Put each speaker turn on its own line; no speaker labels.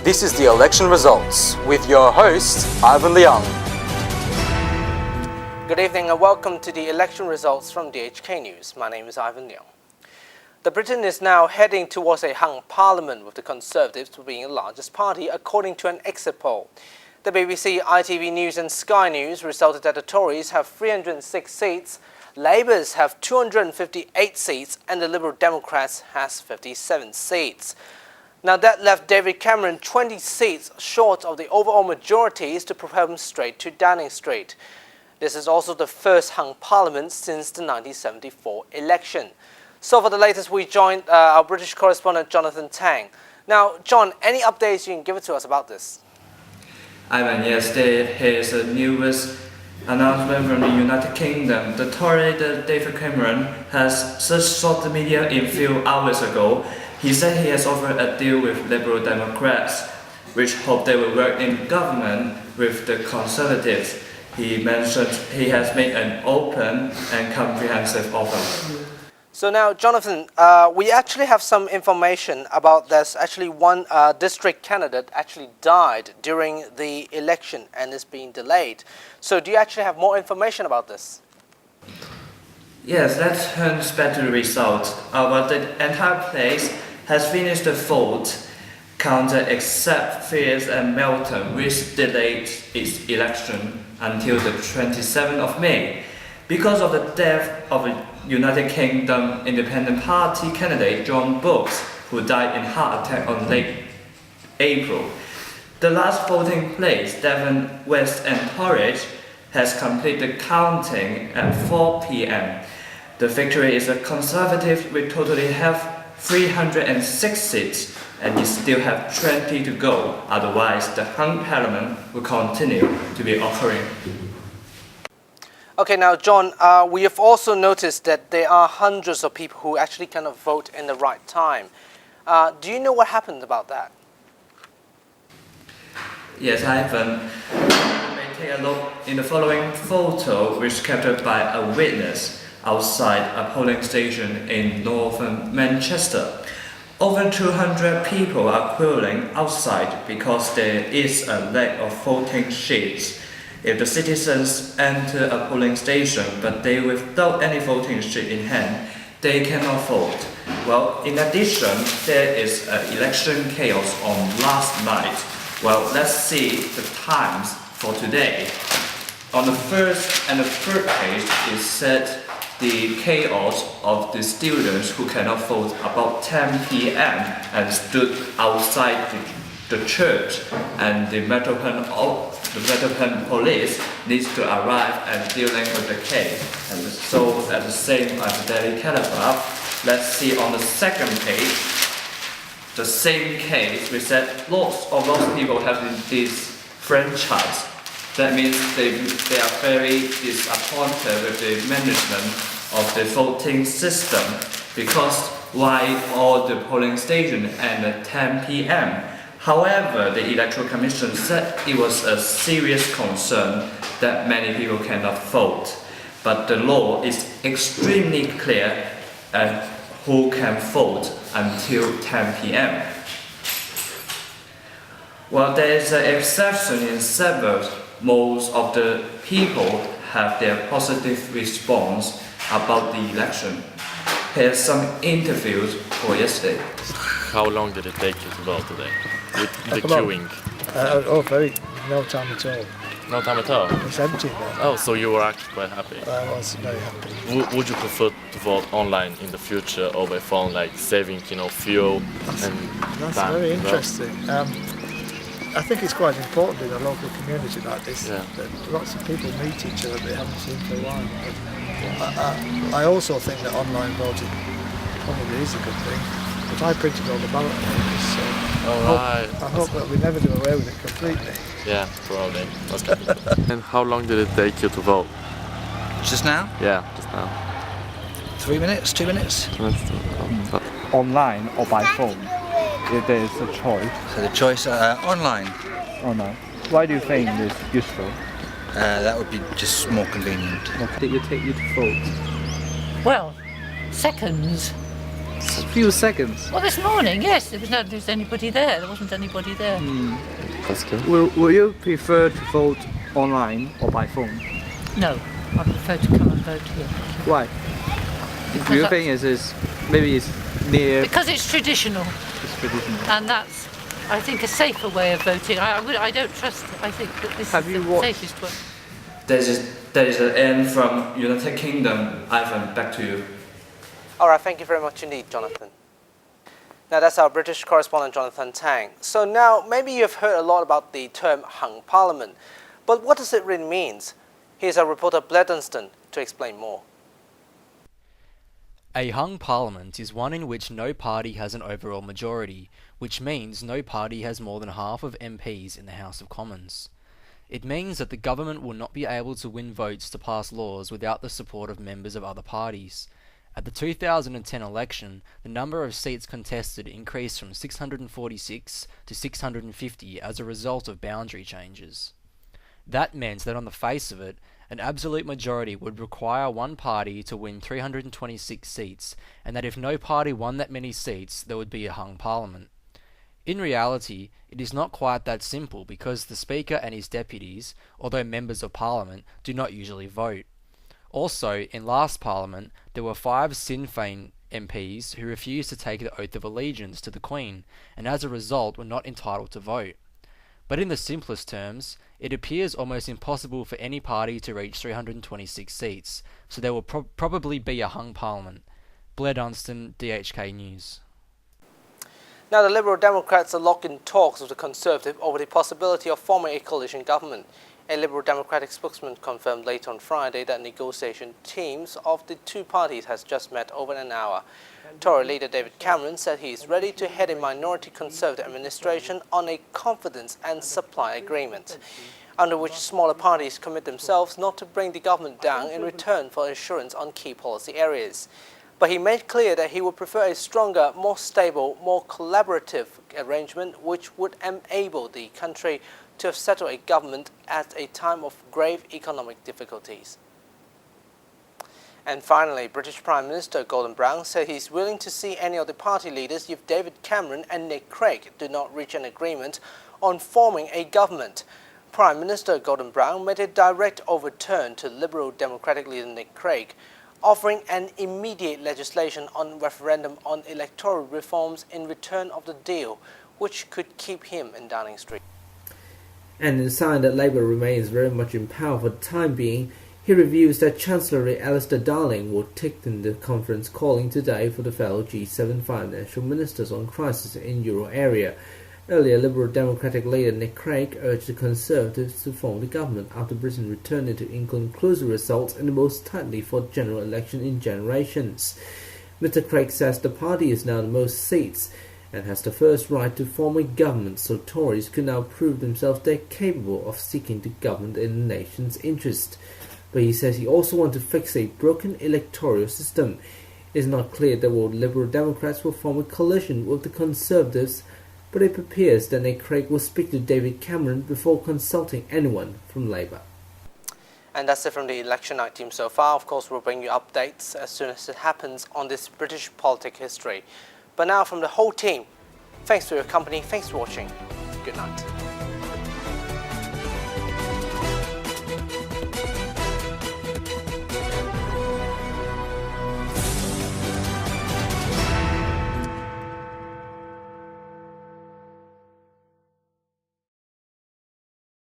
This is the election results with your host, Ivan Leung.
Good evening and welcome to the election results from DHK News. My name is Ivan Leung. The Britain is now heading towards a hung parliament, with the Conservatives being the largest party according to an exit poll. The BBC, ITV News and Sky News resulted that the Tories have 306 seats, Labour's have 258 seats and the Liberal Democrats has 57 seats. Now that left David Cameron 20 seats short of the overall majorities to propel him straight to Downing Street. This is also the first hung parliament since the 1974 election. So for the latest, we joined our British correspondent Johnathan Tang. Now, John, any updates you can give it to us about this?
Ivan, yes, there is a newest announcement from the United Kingdom. The Tory leader David Cameron has just sought the media a few hours ago. He said he has offered a deal with Liberal Democrats, which hope they will work in government with the Conservatives. He mentioned he has made an open and comprehensive offer.
So now, Jonathan, we actually have some information about this. Actually, one district candidate actually died during the election and is being delayed. So do you actually have more information about this?
Yes, let's turn back to the results. But the entire place has finished the vote counted except Fairs and Melton, which delayed its election until the 27th of May. Because of the death of a United Kingdom Independent Party candidate John Brooks, who died in heart attack on late April. The last voting place, Devon West and Horwich, has completed counting at 4 p.m. The victory is a Conservative. We totally have 306 seats and we still have 20 to go. Otherwise, the hung parliament will continue to be occurring.
Okay, now, John, we have also noticed that there are hundreds of people who actually cannot vote in the right time. Do you know what happened about that?
Yes, Ivan. You may take a look in the following photo, which is captured by a witness outside a polling station in northern Manchester. Over 200 people are queuing outside because there is a lack of voting sheets. If the citizens enter a polling station but they without any voting sheet in hand, they cannot vote. Well, in addition, there is election chaos on last night. Well, let's see the times for today. On the first and the third page, it said the chaos of the students who cannot vote about 10 p.m. and stood outside the church, and the Metropolitan Police needs to arrive and dealing with the case. And so at the same as the Daily Telegraph, let's see on the second page, the same case. We said lots of people have this franchise. That means they are very disappointed with the management of the voting system, because why all the polling stations end at 10 p.m. However, the Electoral Commission said it was a serious concern that many people cannot vote. But the law is extremely clear who can vote until 10 p.m. Well, there is an exception in suburbs. Most of the people have their positive response about the election. Here's some interviews for yesterday.
How long did it take you to vote today? With the queuing?
No time at all.
No time at all?
It's empty now.
Oh, so you were actually quite happy?
I was very happy.
Would you prefer to vote online in the future over phone, like saving, fuel and
That's
time?
very interesting. I think it's quite important in a local community like this that lots of people meet each other they haven't seen for a while. But I also think that online voting probably is a good thing. But I printed all the ballot papers, so I hope that we never do away with it completely.
Yeah, probably. Okay. And how long did it take you to vote?
Just now?
Yeah, just now.
3 minutes, 2 minutes?
Online or by phone, if there is a choice.
So the choice online.
Online. Why do you think it is useful?
That would be just more convenient.
Did you take you to vote?
Well, seconds.
few seconds.
Well, this morning, yes, there was anybody there. There wasn't anybody there.
That's good.
Will you prefer to vote online or by phone?
No, I prefer to come and vote here.
Why?
Because
Do you
I-
think maybe it's near?
Because it's traditional,
It's traditional.
and that's, I think, a safer way of voting. I don't trust. I think that this
Have
is
you
the
watched-
safest way.
That is an end from United Kingdom. Ivan, back to you.
All right, thank you very much indeed, Jonathan. Now that's our British correspondent, Johnathan Tang. So now, maybe you've heard a lot about the term hung parliament, but what does it really mean? Here's our reporter Blair Dunstan to explain more.
A hung parliament is one in which no party has an overall majority, which means no party has more than half of MPs in the House of Commons. It means that the government will not be able to win votes to pass laws without the support of members of other parties. At the 2010 election, the number of seats contested increased from 646 to 650 as a result of boundary changes. That meant that on the face of it, an absolute majority would require one party to win 326 seats, and that if no party won that many seats, there would be a hung parliament. In reality, it is not quite that simple because the Speaker and his deputies, although members of Parliament, do not usually vote. Also, in last Parliament, there were 5 Sinn Féin MPs who refused to take the oath of allegiance to the Queen, and as a result were not entitled to vote. But in the simplest terms, it appears almost impossible for any party to reach 326 seats, so there will probably be a hung Parliament. Blair Dunstan, DHK News.
Now the Liberal Democrats are locked in talks with the Conservative over the possibility of forming a coalition government. A Liberal Democratic spokesman confirmed late on Friday that negotiation teams of the two parties has just met over an hour. Tory leader David Cameron said he is ready to head a minority Conservative administration on a confidence and supply agreement, under which smaller parties commit themselves not to bring the government down in return for assurance on key policy areas. But he made clear that he would prefer a stronger, more stable, more collaborative arrangement which would enable the country to have settled a government at a time of grave economic difficulties. And finally, British Prime Minister Gordon Brown said he's willing to see any of the party leaders if David Cameron and Nick Clegg do not reach an agreement on forming a government. Prime Minister Gordon Brown made a direct overturn to Liberal Democratic leader Nick Clegg, offering an immediate legislation on referendum on electoral reforms in return of the deal, which could keep him in Downing Street.
And in a sign that Labour remains very much in power for the time being, he reveals that Chancellor Alistair Darling will take in the conference calling today for the fellow G7 financial ministers on crisis in Euro area. Earlier, Liberal Democratic leader Nick Clegg urged the Conservatives to form the government after Britain returned into inconclusive results in the most tightly fought general election in generations. Mr Clegg says the party is now the most seats and has the first right to form a government, so Tories could now prove themselves they're capable of seeking to govern in the nation's interest. But he says he also wants to fix a broken electoral system. It is not clear that Liberal Democrats will form a coalition with the Conservatives, but it appears that Nick Clegg will speak to David Cameron before consulting anyone from Labour.
And that's it from the election night team so far. Of course, we'll bring you updates as soon as it happens on this British politic history. But now from the whole team, thanks for your company, thanks for watching, good night.